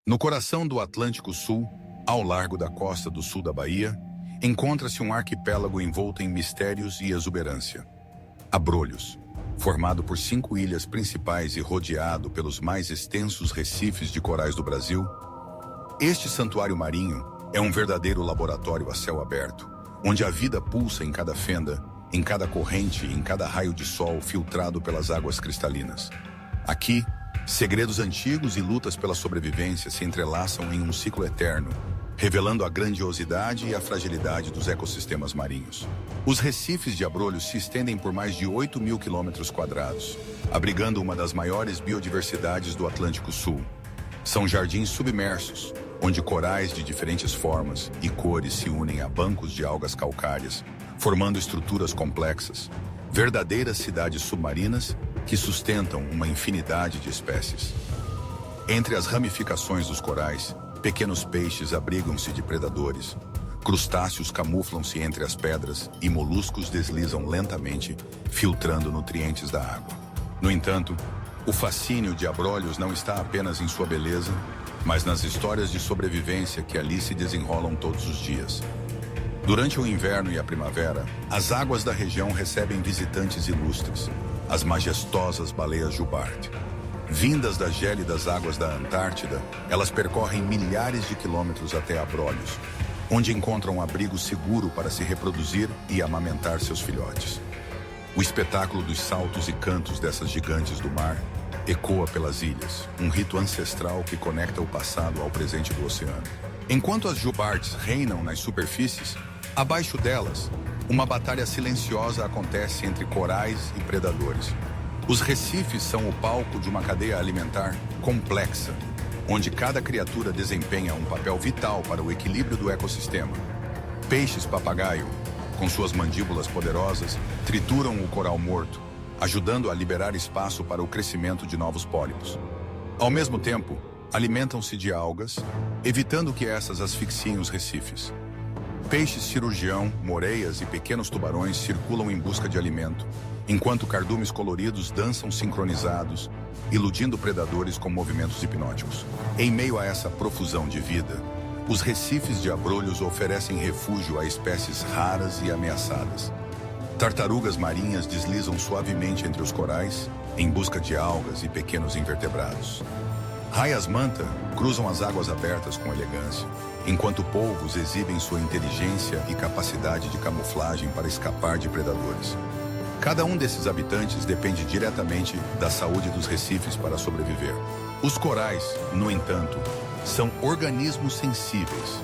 No coração do Atlântico Sul, ao largo da costa do sul da Bahia, encontra-se um arquipélago envolto em mistérios e exuberância. Abrolhos, formado por 5 ilhas principais e rodeado pelos mais extensos recifes de corais do Brasil, este santuário marinho é um verdadeiro laboratório a céu aberto, onde a vida pulsa em cada fenda, em cada corrente e em cada raio de sol filtrado pelas águas cristalinas. Aqui, segredos antigos e lutas pela sobrevivência se entrelaçam em um ciclo eterno, revelando a grandiosidade e a fragilidade dos ecossistemas marinhos. Os recifes de Abrolhos se estendem por mais de 8.000 quilômetros quadrados, abrigando uma das maiores biodiversidades do Atlântico Sul. São jardins submersos, onde corais de diferentes formas e cores se unem a bancos de algas calcárias, formando estruturas complexas, verdadeiras cidades submarinas que sustentam uma infinidade de espécies. Entre as ramificações dos corais, pequenos peixes abrigam-se de predadores, crustáceos camuflam-se entre as pedras e moluscos deslizam lentamente, filtrando nutrientes da água. No entanto, o fascínio de Abrolhos não está apenas em sua beleza, mas nas histórias de sobrevivência que ali se desenrolam todos os dias. Durante o inverno e a primavera, as águas da região recebem visitantes ilustres, as majestosas baleias jubarte. Vindas das gélidas águas da Antártida, elas percorrem milhares de quilômetros até Abrolhos, onde encontram abrigo seguro para se reproduzir e amamentar seus filhotes. O espetáculo dos saltos e cantos dessas gigantes do mar ecoa pelas ilhas, um rito ancestral que conecta o passado ao presente do oceano. Enquanto as jubartes reinam nas superfícies, abaixo delas, uma batalha silenciosa acontece entre corais e predadores. Os recifes são o palco de uma cadeia alimentar complexa, onde cada criatura desempenha um papel vital para o equilíbrio do ecossistema. Peixes papagaio, com suas mandíbulas poderosas, trituram o coral morto, ajudando a liberar espaço para o crescimento de novos pólipos. Ao mesmo tempo, alimentam-se de algas, evitando que essas asfixiem os recifes. Peixes cirurgião, moreias e pequenos tubarões circulam em busca de alimento, enquanto cardumes coloridos dançam sincronizados, iludindo predadores com movimentos hipnóticos. Em meio a essa profusão de vida, os recifes de Abrolhos oferecem refúgio a espécies raras e ameaçadas. Tartarugas marinhas deslizam suavemente entre os corais, em busca de algas e pequenos invertebrados. Raias-manta cruzam as águas abertas com elegância, enquanto polvos exibem sua inteligência e capacidade de camuflagem para escapar de predadores. Cada um desses habitantes depende diretamente da saúde dos recifes para sobreviver. Os corais, no entanto, são organismos sensíveis.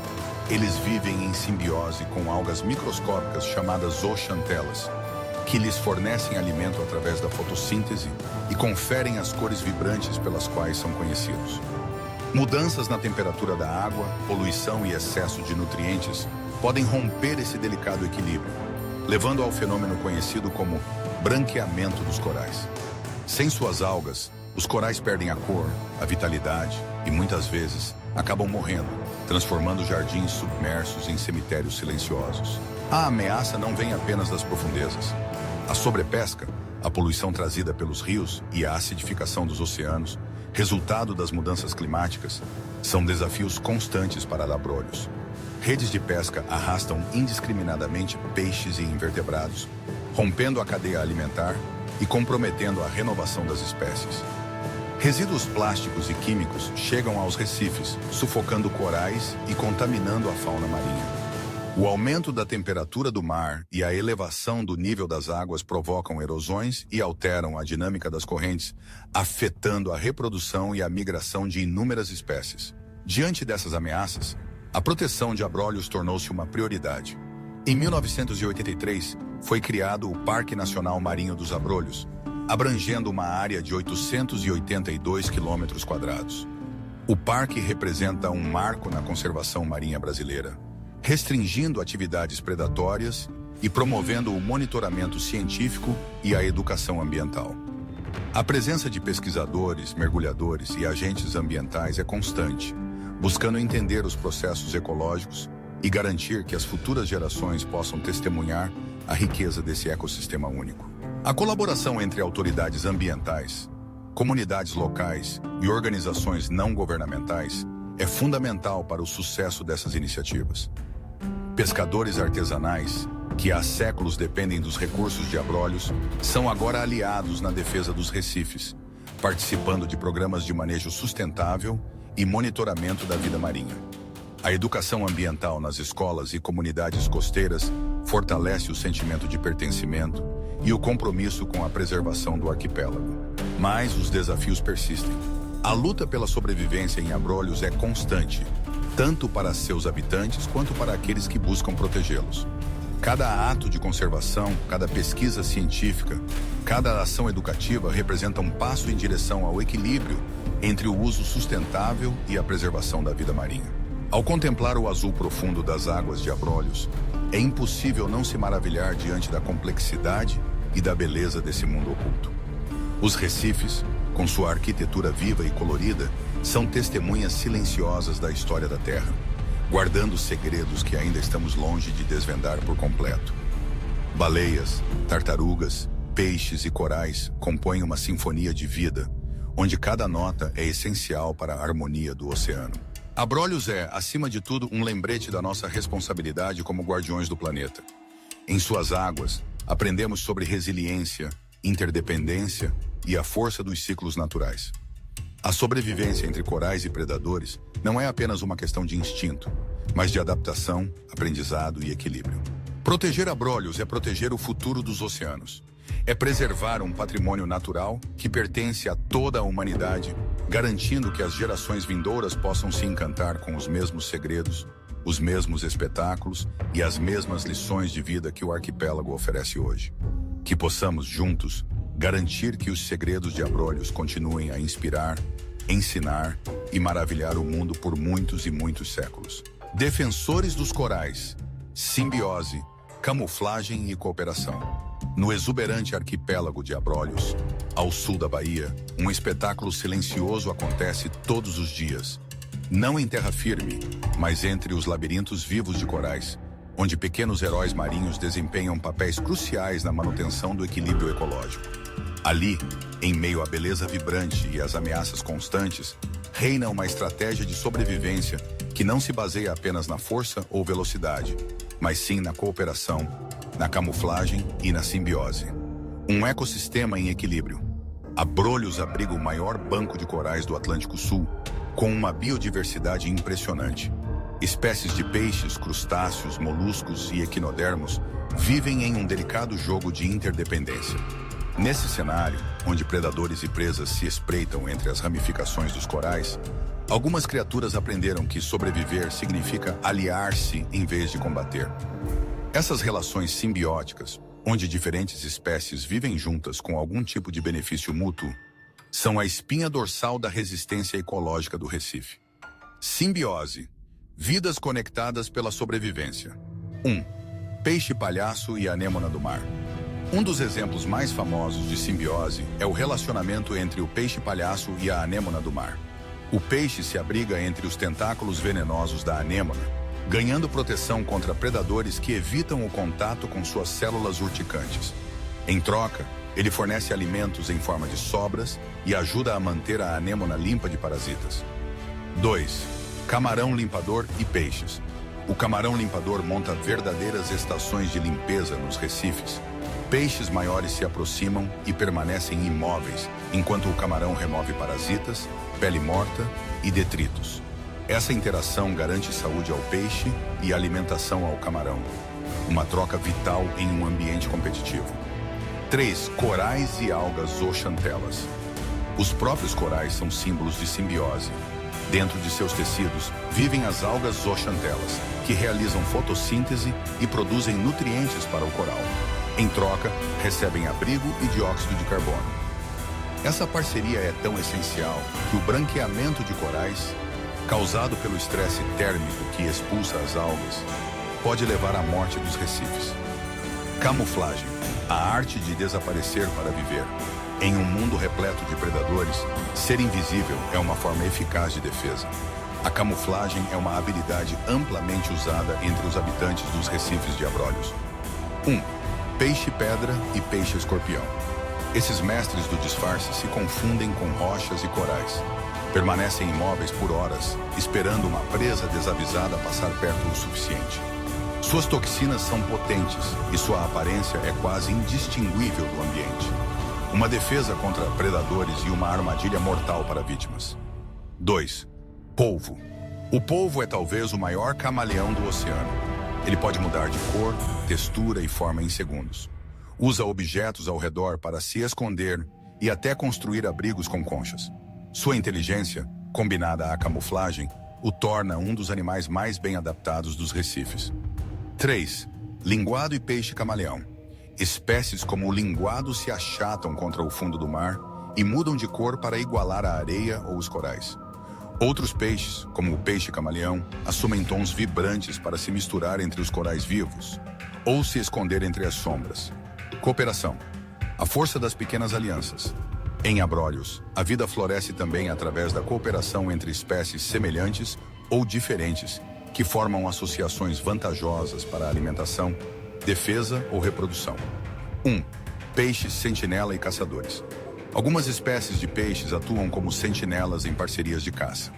Eles vivem em simbiose com algas microscópicas chamadas zooxantelas, que lhes fornecem alimento através da fotossíntese e conferem as cores vibrantes pelas quais são conhecidos. Mudanças na temperatura da água, poluição e excesso de nutrientes podem romper esse delicado equilíbrio, levando ao fenômeno conhecido como branqueamento dos corais. Sem suas algas, os corais perdem a cor, a vitalidade e, muitas vezes, acabam morrendo, transformando jardins submersos em cemitérios silenciosos. A ameaça não vem apenas das profundezas. A sobrepesca, a poluição trazida pelos rios e a acidificação dos oceanos, resultado das mudanças climáticas, são desafios constantes para Abrolhos. Redes de pesca arrastam indiscriminadamente peixes e invertebrados, rompendo a cadeia alimentar e comprometendo a renovação das espécies. Resíduos plásticos e químicos chegam aos recifes, sufocando corais e contaminando a fauna marinha. O aumento da temperatura do mar e a elevação do nível das águas provocam erosões e alteram a dinâmica das correntes, afetando a reprodução e a migração de inúmeras espécies. Diante dessas ameaças, a proteção de Abrolhos tornou-se uma prioridade. Em 1983, foi criado o Parque Nacional Marinho dos Abrolhos, abrangendo uma área de 882 quilômetros quadrados. O parque representa um marco na conservação marinha brasileira, restringindo atividades predatórias e promovendo o monitoramento científico e a educação ambiental. A presença de pesquisadores, mergulhadores e agentes ambientais é constante, buscando entender os processos ecológicos e garantir que as futuras gerações possam testemunhar a riqueza desse ecossistema único. A colaboração entre autoridades ambientais, comunidades locais e organizações não governamentais é fundamental para o sucesso dessas iniciativas. Pescadores artesanais, que há séculos dependem dos recursos de abrolhos, são agora aliados na defesa dos recifes, participando de programas de manejo sustentável e monitoramento da vida marinha. A educação ambiental nas escolas e comunidades costeiras fortalece o sentimento de pertencimento e o compromisso com a preservação do arquipélago. Mas os desafios persistem. A luta pela sobrevivência em abrolhos é constante, tanto para seus habitantes quanto para aqueles que buscam protegê-los. Cada ato de conservação, cada pesquisa científica, cada ação educativa representa um passo em direção ao equilíbrio entre o uso sustentável e a preservação da vida marinha. Ao contemplar o azul profundo das águas de abrolhos, é impossível não se maravilhar diante da complexidade e da beleza desse mundo oculto. Os recifes, com sua arquitetura viva e colorida, são testemunhas silenciosas da história da Terra, guardando segredos que ainda estamos longe de desvendar por completo. Baleias, tartarugas, peixes e corais compõem uma sinfonia de vida, onde cada nota é essencial para a harmonia do oceano. Abrolhos é, acima de tudo, um lembrete da nossa responsabilidade como guardiões do planeta. Em suas águas, aprendemos sobre resiliência, interdependência e a força dos ciclos naturais. A sobrevivência entre corais e predadores não é apenas uma questão de instinto, mas de adaptação, aprendizado e equilíbrio. Proteger abrolhos é proteger o futuro dos oceanos. É preservar um patrimônio natural que pertence a toda a humanidade, garantindo que as gerações vindouras possam se encantar com os mesmos segredos, os mesmos espetáculos e as mesmas lições de vida que o arquipélago oferece hoje. Que possamos, juntos, garantir que os segredos de abrolhos continuem a inspirar, ensinar e maravilhar o mundo por muitos e muitos séculos. Defensores dos corais, simbiose, camuflagem e cooperação. No exuberante arquipélago de Abrolhos, ao sul da Bahia, um espetáculo silencioso acontece todos os dias. Não em terra firme, mas entre os labirintos vivos de corais, onde pequenos heróis marinhos desempenham papéis cruciais na manutenção do equilíbrio ecológico. Ali, em meio à beleza vibrante e às ameaças constantes, reina uma estratégia de sobrevivência que não se baseia apenas na força ou velocidade, mas sim na cooperação, na camuflagem e na simbiose. Um ecossistema em equilíbrio. Abrolhos abriga o maior banco de corais do Atlântico Sul, com uma biodiversidade impressionante. Espécies de peixes, crustáceos, moluscos e equinodermos vivem em um delicado jogo de interdependência. Nesse cenário, onde predadores e presas se espreitam entre as ramificações dos corais, algumas criaturas aprenderam que sobreviver significa aliar-se em vez de combater. Essas relações simbióticas, onde diferentes espécies vivem juntas com algum tipo de benefício mútuo, são a espinha dorsal da resistência ecológica do Recife. Simbiose. Vidas conectadas pela sobrevivência. 1. Peixe-palhaço e anêmona do mar. Um dos exemplos mais famosos de simbiose é o relacionamento entre o peixe-palhaço e a anêmona do mar. O peixe se abriga entre os tentáculos venenosos da anêmona, ganhando proteção contra predadores que evitam o contato com suas células urticantes. Em troca, ele fornece alimentos em forma de sobras e ajuda a manter a anêmona limpa de parasitas. 2. Camarão limpador e peixes. O camarão limpador monta verdadeiras estações de limpeza nos recifes. Peixes maiores se aproximam e permanecem imóveis, enquanto o camarão remove parasitas, pele morta e detritos. Essa interação garante saúde ao peixe e alimentação ao camarão. Uma troca vital em um ambiente competitivo. 3. Corais e algas zooxantelas. Os próprios corais são símbolos de simbiose. Dentro de seus tecidos, vivem as algas zooxantelas, que realizam fotossíntese e produzem nutrientes para o coral. Em troca, recebem abrigo e dióxido de carbono. Essa parceria é tão essencial que o branqueamento de corais, causado pelo estresse térmico que expulsa as algas, pode levar à morte dos recifes. Camuflagem, a arte de desaparecer para viver. Em um mundo repleto de predadores, ser invisível é uma forma eficaz de defesa. A camuflagem é uma habilidade amplamente usada entre os habitantes dos recifes de Abrolhos. 1. Peixe-pedra e peixe-escorpião. Esses mestres do disfarce se confundem com rochas e corais. Permanecem imóveis por horas, esperando uma presa desavisada passar perto o suficiente. Suas toxinas são potentes e sua aparência é quase indistinguível do ambiente. Uma defesa contra predadores e uma armadilha mortal para vítimas. 2. Polvo. O polvo é talvez o maior camaleão do oceano. Ele pode mudar de cor, textura e forma em segundos. Usa objetos ao redor para se esconder e até construir abrigos com conchas. Sua inteligência, combinada à camuflagem, o torna um dos animais mais bem adaptados dos recifes. 3. Linguado e peixe camaleão. Espécies como o linguado se achatam contra o fundo do mar e mudam de cor para igualar a areia ou os corais. Outros peixes, como o peixe camaleão, assumem tons vibrantes para se misturar entre os corais vivos ou se esconder entre as sombras. Cooperação. A força das pequenas alianças. Em abrolhos, a vida floresce também através da cooperação entre espécies semelhantes ou diferentes que formam associações vantajosas para a alimentação, defesa ou reprodução. 1. Peixes, sentinela e caçadores. Algumas espécies de peixes atuam como sentinelas em parcerias de caça.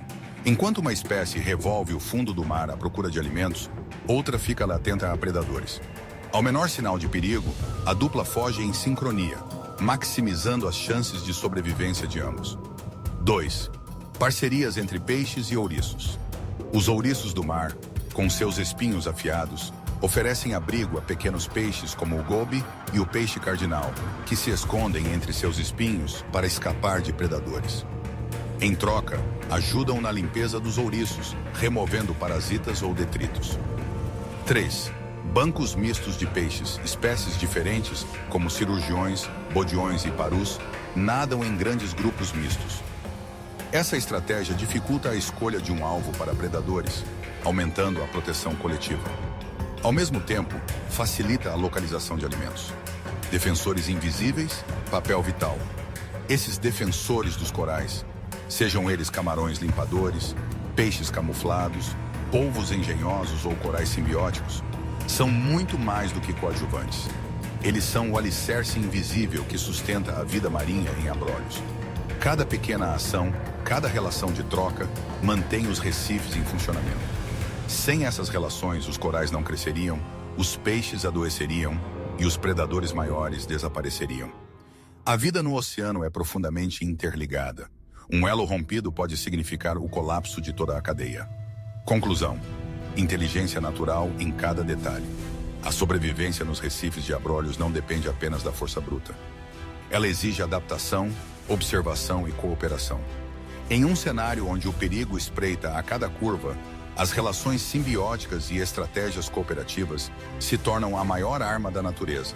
Enquanto uma espécie revolve o fundo do mar à procura de alimentos, outra fica atenta a predadores. Ao menor sinal de perigo, a dupla foge em sincronia, maximizando as chances de sobrevivência de ambos. 2. Parcerias entre peixes e ouriços. Os ouriços do mar, com seus espinhos afiados, oferecem abrigo a pequenos peixes como o gobe e o peixe cardinal, que se escondem entre seus espinhos para escapar de predadores. Em troca, ajudam na limpeza dos ouriços, removendo parasitas ou detritos. 3. Bancos mistos de peixes, espécies diferentes, como cirurgiões, bodiões e parus, nadam em grandes grupos mistos. Essa estratégia dificulta a escolha de um alvo para predadores, aumentando a proteção coletiva. Ao mesmo tempo, facilita a localização de alimentos. Defensores invisíveis, papel vital. Esses defensores dos corais, sejam eles camarões limpadores, peixes camuflados, polvos engenhosos ou corais simbióticos, são muito mais do que coadjuvantes. Eles são o alicerce invisível que sustenta a vida marinha em abrolhos. Cada pequena ação, cada relação de troca, mantém os recifes em funcionamento. Sem essas relações, os corais não cresceriam, os peixes adoeceriam e os predadores maiores desapareceriam. A vida no oceano é profundamente interligada. Um elo rompido pode significar o colapso de toda a cadeia. Conclusão: inteligência natural em cada detalhe. A sobrevivência nos recifes de abrolhos não depende apenas da força bruta. Ela exige adaptação, observação e cooperação. Em um cenário onde o perigo espreita a cada curva, as relações simbióticas e estratégias cooperativas se tornam a maior arma da natureza.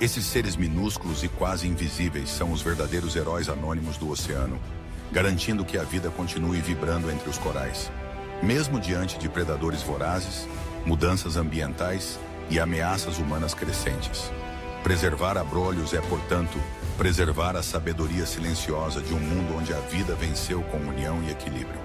Esses seres minúsculos e quase invisíveis são os verdadeiros heróis anônimos do oceano, garantindo que a vida continue vibrando entre os corais, mesmo diante de predadores vorazes, mudanças ambientais e ameaças humanas crescentes. Preservar abrolhos é, portanto, preservar a sabedoria silenciosa de um mundo onde a vida venceu com união e equilíbrio.